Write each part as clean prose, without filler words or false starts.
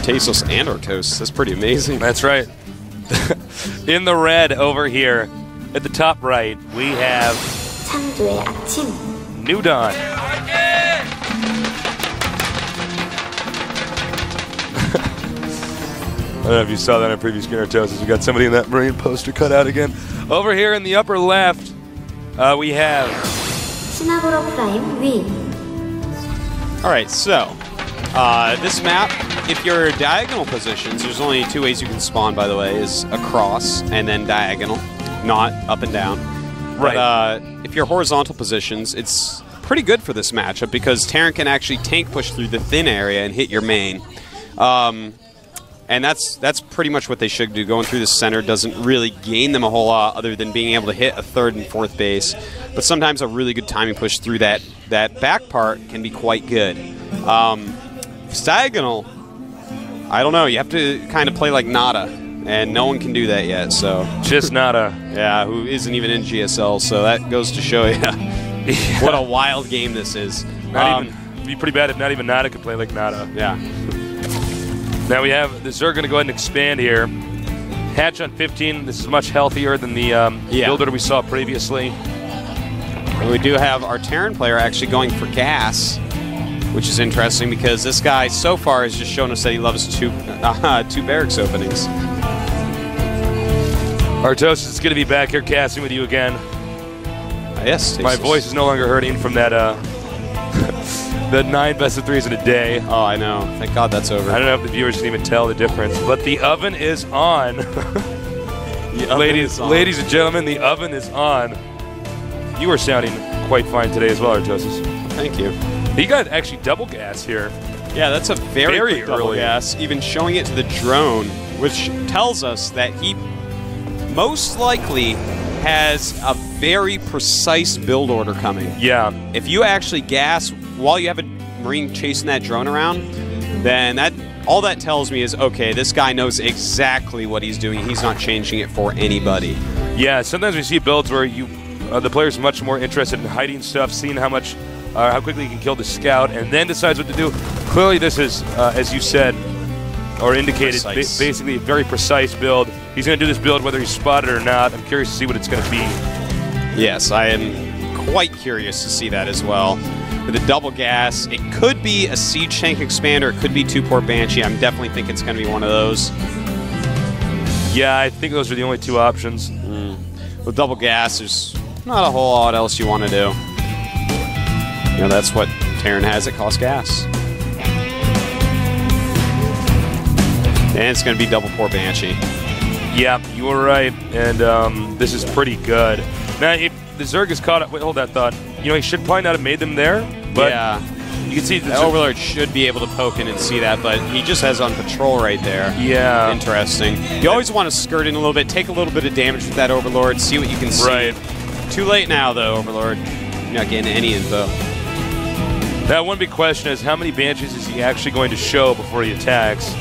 Artasos and Artos. That's pretty amazing. That's right. In the red over here, at the top right, we have NewDawn. I don't know if you saw that on a previous screen, Artasos. We got somebody in that Marine poster cut out again. Over here in the upper left, we have... Alright, so, this map, if you're diagonal positions, there's only 2 ways you can spawn, by the way, is across and then diagonal, not up and down. Right. But if you're horizontal positions, it's pretty good for this matchup because Terran can actually tank push through the thin area and hit your main. And that's pretty much what they should do. Going through the center doesn't really gain them a whole lot other than being able to hit a 3rd and 4th base. But sometimes a really good timing push through that back part can be quite good. If it's diagonal, I don't know. You have to kind of play like Nada, and no one can do that yet. So just Nada. Yeah, who isn't even in GSL. So that goes to show you what a wild game this is. It'd be pretty bad if not even Nada could play like Nada. Yeah. Now we have the Zerg going to go ahead and expand here. Hatch on 15. This is much healthier than the build order we saw previously. We do have our Terran player actually going for gas, which is interesting because this guy so far has just shown us that he loves two barracks openings. Artasos is going to be back here casting with you again. Yes. My voice is no longer hurting from that the 9 best-of-3s in a day. Oh, I know. Thank God that's over. I don't know if the viewers can even tell the difference, but the oven is on. Ladies and gentlemen, the oven is on. You are sounding quite fine today as well, Artasos. Thank you. You got actually double gas here. Yeah, that's a very quick double gas, even showing it to the drone, which tells us that he most likely has a very precise build order coming. Yeah. If you actually gas while you have a Marine chasing that drone around, then all that tells me is, okay, this guy knows exactly what he's doing. He's not changing it for anybody. Yeah, sometimes we see builds where the player's much more interested in hiding stuff, seeing how quickly he can kill the scout, and then decides what to do. Clearly this is, as you said, or indicated, basically a very precise build. He's going to do this build whether he's spotted or not. I'm curious to see what it's going to be. Yes, I am quite curious to see that as well. With a double gas, it could be a siege tank expander, it could be 2-port Banshee. I'm definitely think it's going to be one of those. Yeah, I think those are the only 2 options. With double gas, there's not a whole lot else you want to do. You know, that's what Terran has, it costs gas. And it's going to be double-port Banshee. Yeah, you were right, and this is pretty good. Now, if the Zerg is caught up, wait, hold that thought. You know, he should probably not have made them there, but yeah. You can see the Overlord should be able to poke in and see that, but he just has on patrol right there. Yeah. Interesting. You always want to skirt in a little bit, take a little bit of damage with that Overlord, see what you can see. Right. Too late now, though, Overlord. You're not getting any info. That one big question is, how many Banshees is he actually going to show before he attacks?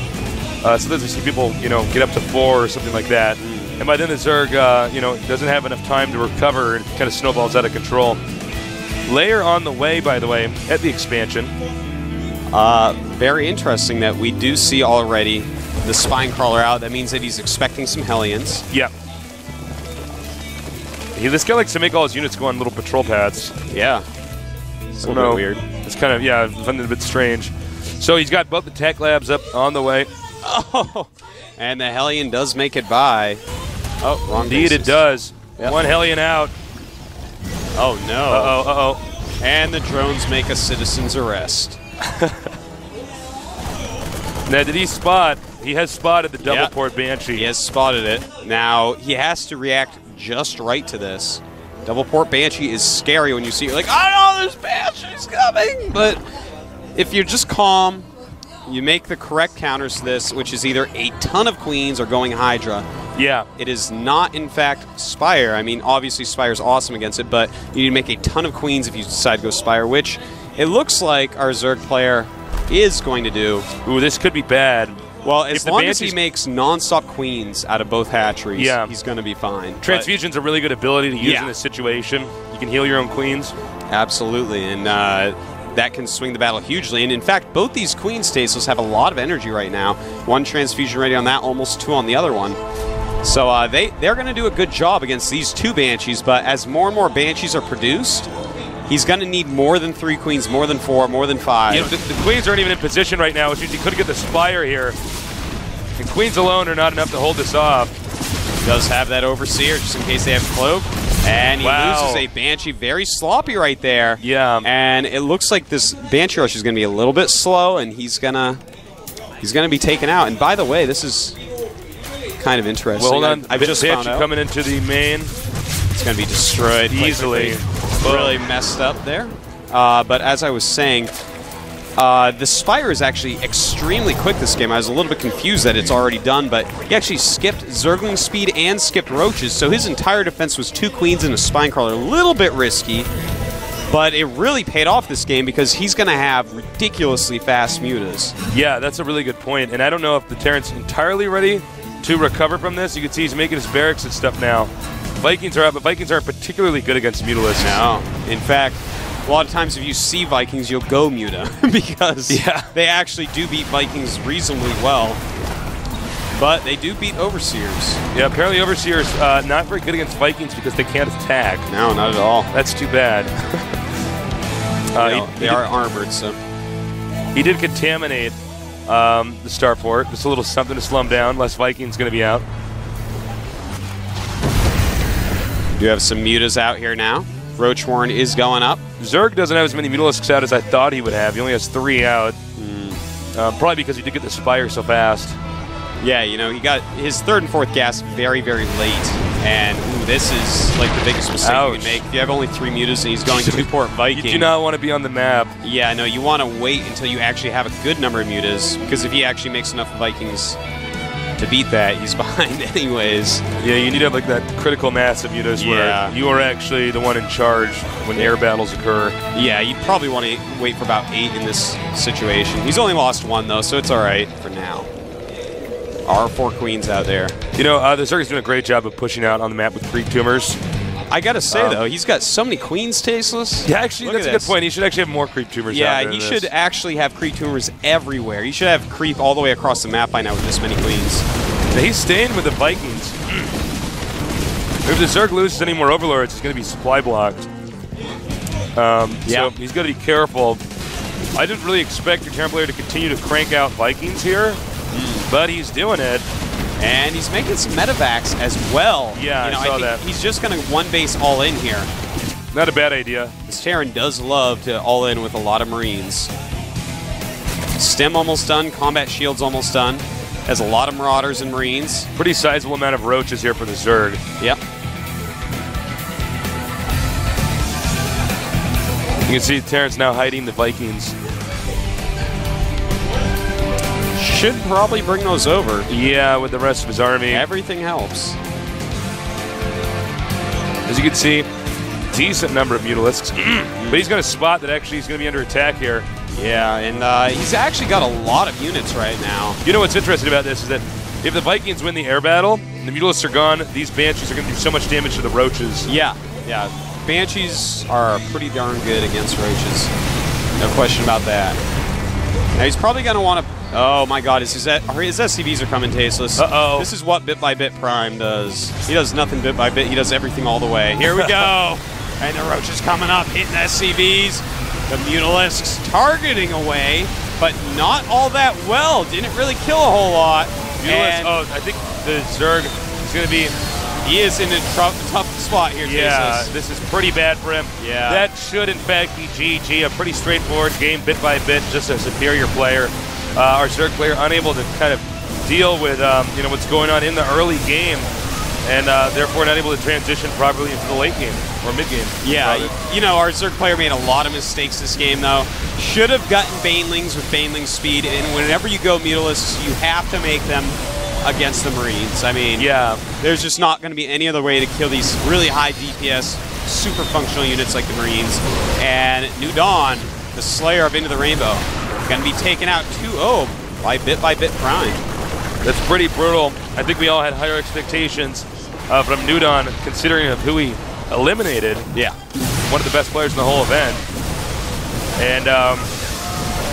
Sometimes we see people, you know, get up to 4 or something like that. And by then the Zerg, you know, doesn't have enough time to recover and kind of snowballs out of control. Layer on the way, by the way, at the expansion. Very interesting that we do see already the Spine Crawler out. That means that he's expecting some Hellions. Yeah. This guy likes to make all his units go on little patrol paths. Yeah. It's a little bit weird. It's kind of, yeah, a bit strange. So he's got both the tech labs up on the way. Oh, and the Hellion does make it by. Oh, wrong Indeed basis. It does. Yep. One Hellion out. Oh, no. Uh-oh, uh-oh. And the drones make a citizen's arrest. Now, did he spot? He has spotted the double-port Banshee. He has spotted it. Now, he has to react just right to this. Double-port Banshee is scary when you see it. You're like, oh, no, there's Banshees coming! But if you're just calm, you make the correct counters to this, which is either a ton of Queens or going Hydra. Yeah. It is not, in fact, Spire. I mean, obviously Spire's awesome against it, but you need to make a ton of Queens if you decide to go Spire, which it looks like our Zerg player is going to do. Ooh, this could be bad. Well, as long as he makes non-stop Queens out of both hatcheries, he's going to be fine. Transfusion's a really good ability to use in this situation. You can heal your own Queens. Absolutely, and that can swing the battle hugely. And in fact, both these Queen Stasis have a lot of energy right now. One transfusion ready on that, almost 2 on the other one. So they're going to do a good job against these 2 Banshees, but as more and more Banshees are produced, he's going to need more than 3 Queens, more than 4, more than 5. You know, the Queens aren't even in position right now, which means he could get the Spire here. And Queens alone are not enough to hold this off. He does have that Overseer just in case they have Cloak. And he loses a Banshee. Very sloppy right there. Yeah. And it looks like this Banshee rush is going to be a little bit slow, and he's gonna be taken out. And by the way, this is kind of interesting. Well, hold on. I've just found out. Coming into the main. It's going to be destroyed easily. Really messed up there. But as I was saying, the Spire is actually extremely quick this game. I was a little bit confused that it's already done, but he actually skipped Zergling speed and skipped Roaches, so his entire defense was 2 Queens and a Spinecrawler. A little bit risky, but it really paid off this game because he's going to have ridiculously fast mutas. Yeah, that's a really good point, and I don't know if the Terran's entirely ready to recover from this. You can see he's making his barracks and stuff now. Vikings are up, but Vikings aren't particularly good against Mutalisks. No. In fact, a lot of times if you see Vikings, you'll go Muta because they actually do beat Vikings reasonably well. But they do beat Overseers. Yeah, apparently Overseers not very good against Vikings because they can't attack. No, not at all. That's too bad. They are armored, so. He did contaminate the Starfort. Just a little something to slow him down. Less Vikings going to be out. You have some mutas out here now. Roach Warren is going up. Zerg doesn't have as many Mutalisks out as I thought he would have. He only has 3 out. Probably because he did get the Spire so fast. Yeah, you know, he got his 3rd and 4th gas very, very late. And this is like the biggest mistake you can make. If you have only 3 mutas and he's going to Port Viking. You do not want to be on the map. Yeah, no, you want to wait until you actually have a good number of mutas, because if he actually makes enough Vikings to beat that, he's behind anyways. Yeah, you need to have like that critical mass of mutas where you are actually the one in charge when air battles occur. Yeah, you'd probably want to wait for about 8 in this situation. He's only lost 1 though, so it's alright for now. Our 4 Queens out there. You know, the Zerg's doing a great job of pushing out on the map with creep tumors. I gotta say though, he's got so many Queens tasteless. Yeah, actually, that's a good point. He should actually have more creep tumors out there. Yeah, he should actually have creep tumors everywhere. He should have creep all the way across the map by now with this many Queens. Now, he's staying with the Vikings. If the Zerg loses any more Overlords, he's going to be supply blocked. So he's got to be careful. I didn't really expect your Terran player to continue to crank out Vikings here, but he's doing it. And he's making some medevacs as well. Yeah, I saw that. He's just going to 1-base all in here. Not a bad idea. This Terran does love to all in with a lot of Marines. Stem almost done. Combat Shield's almost done. Has a lot of Marauders and Marines. Pretty sizable amount of Roaches here for the Zerg. Yep. You can see Terran's now hiding the Vikings. Should probably bring those over. Yeah, with the rest of his army. Everything helps. As you can see, decent number of Mutalisks. But he's going to spot that actually he's going to be under attack here. Yeah, and he's actually got a lot of units right now. You know what's interesting about this is that if the Vikings win the air battle and the Mutalisks are gone, these Banshees are going to do so much damage to the Roaches. Yeah. Banshees are pretty darn good against Roaches. No question about that. Now he's probably going to want to... Oh my god, his SCVs are coming tasteless. Uh-oh. This is what BitByBit Prime does. He does nothing bit by bit, he does everything all the way. Here we go! And the Roaches coming up, hitting SCVs. The Mutalisks targeting away, but not all that well. Didn't really kill a whole lot. I think the Zerg is going to be... He is in a tough spot here, Yeah, this is pretty bad for him. Yeah. That should, in fact, be GG. A pretty straightforward game, bit by bit, just a superior player. Our Zerg player unable to kind of deal with what's going on in the early game, and therefore not able to transition properly into the late game or mid game. Yeah, you know, our Zerg player made a lot of mistakes this game, though. Should have gotten Banelings with Baneling speed, and whenever you go Mutalisks, you have to make them against the Marines. I mean, there's just not going to be any other way to kill these really high DPS, super functional units like the Marines. And NewDawn, the Slayer of Into the Rainbow, going to be taken out 2-0 by BitByBit Prime. That's pretty brutal. I think we all had higher expectations from NewDawn, considering of who he eliminated. Yeah. One of the best players in the whole event. And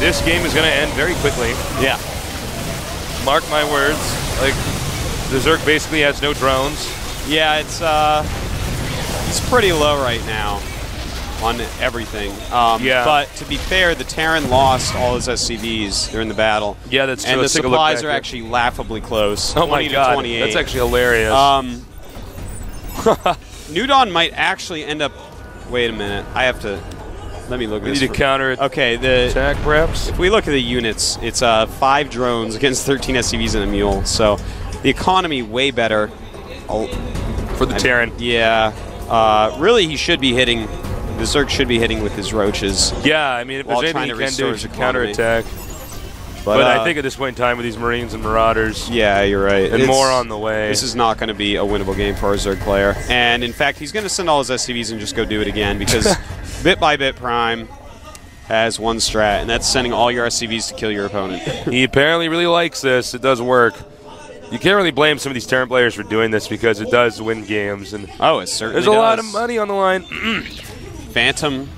this game is going to end very quickly. Yeah. Mark my words. Like, the Zerg basically has no drones. Yeah, it's pretty low right now on everything. Yeah. But to be fair, the Terran lost all his SCVs during the battle. Yeah, that's true. And the Let's take a look supplies back are here. actually laughably close. Oh my 20 God, to 28. that's actually hilarious. NewDawn might actually end up. Wait a minute. I have to. Let me look at we this. need to counter it. Okay, the Attack, perhaps? if we look at the units, it's 5 drones against 13 SCVs and a mule. So the economy way better. For the Terran. Yeah. Really, he should be hitting. The Zerg should be hitting with his roaches. Yeah, I mean, if there's While anything trying you to can do, restore it's a his economy. counterattack. But I think at this point in time with these Marines and Marauders, yeah, you're right. and more on the way. This is not going to be a winnable game for our Zerg player. And in fact, he's going to send all his SCVs and just go do it again because BitByBit Prime has one strat, and that's sending all your SCVs to kill your opponent. He apparently really likes this. It does work. You can't really blame some of these Terran players for doing this because it does win games. And Oh, it certainly there's a lot of money on the line. Phantom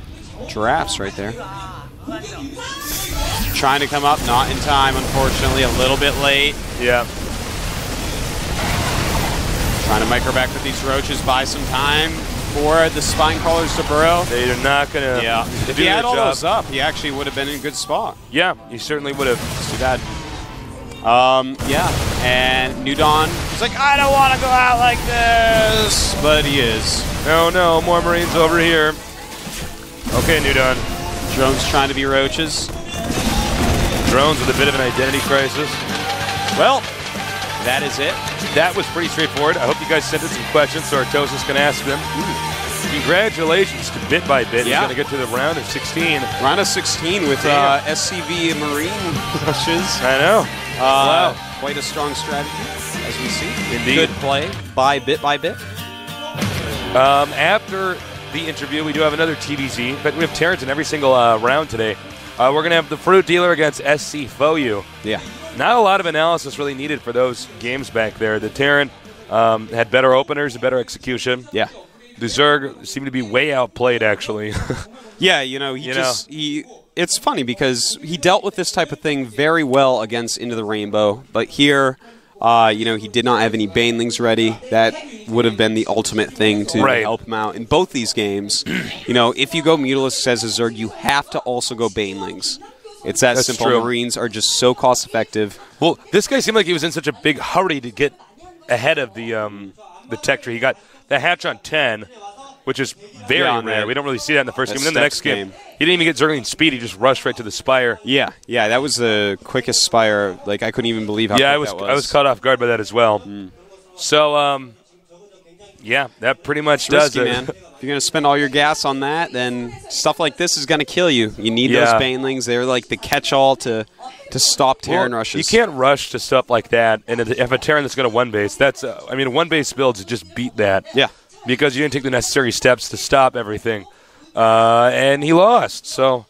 giraffes right there. Trying to come up, not in time, unfortunately, a little bit late. Yeah. Trying to micro back with these roaches, buy some time for the spine crawlers to burrow. They are not going to Yeah. do If he their had all job. those up, he actually would have been in a good spot. Yeah, you certainly would have. Too bad. Yeah, and NewDawn, he's like, I don't want to go out like this, but he is. No, more Marines over here. Okay, NewDawn. Drones trying to be roaches. Drones with a bit of an identity crisis. Well, that is it. That was pretty straightforward. I hope you guys sent in some questions so Artosis can ask them. Congratulations to BitByBit. Yeah. He's going to get to the round of 16. Round of 16 with SCV and Marine rushes. I know. Wow. Quite a strong strategy, as we see. Indeed. Good play by BitByBit. After the interview, we do have another TVZ. In fact, we have Terrence in every single round today. We're going to have the Fruit Dealer against SC Foyu. Yeah. Not a lot of analysis really needed for those games back there. The Terran had better openers, better execution. Yeah. The Zerg seemed to be way outplayed, actually. Yeah, it's funny because he dealt with this type of thing very well against Into the Rainbow, but here, he did not have any Banelings ready. That would have been the ultimate thing to help him out in both these games. If you go Mutalisk as a Zerg, you have to also go Banelings. It's That's simple. True. Marines are just so cost effective. Well, this guy seemed like he was in such a big hurry to get ahead of the tech tree. He got the hatch on 10, which is very rare. We don't really see that in the first game. And then the next game, he didn't even get Zergling speed. He just rushed right to the Spire. Yeah, that was the quickest Spire. Like, I couldn't even believe how quick that was. I was caught off guard by that as well. So, that pretty much does it. Man. If you're going to spend all your gas on that, then stuff like this is going to kill you. You need those Banelings. They're like the catch-all to stop Terran rushes. You can't rush to stuff like that. And if a Terran that's going to one-base, that's one-base builds just beat that. Yeah. Because you didn't take the necessary steps to stop everything. And he lost. So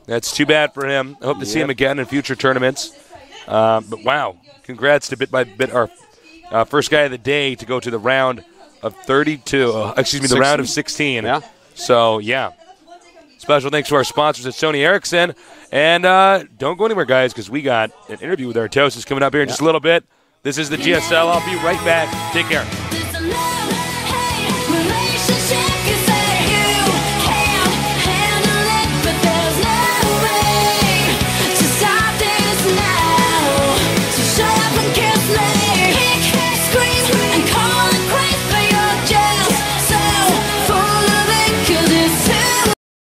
that's too bad for him. I hope to see him again in future tournaments. But wow, congrats to BitByBit, our first guy of the day to go to the round of 32. The round of 16. Yeah. So, special thanks to our sponsors at Sony Ericsson. And don't go anywhere, guys, because we got an interview with Artosis coming up here in just a little bit. This is the GSL. I'll be right back. Take care.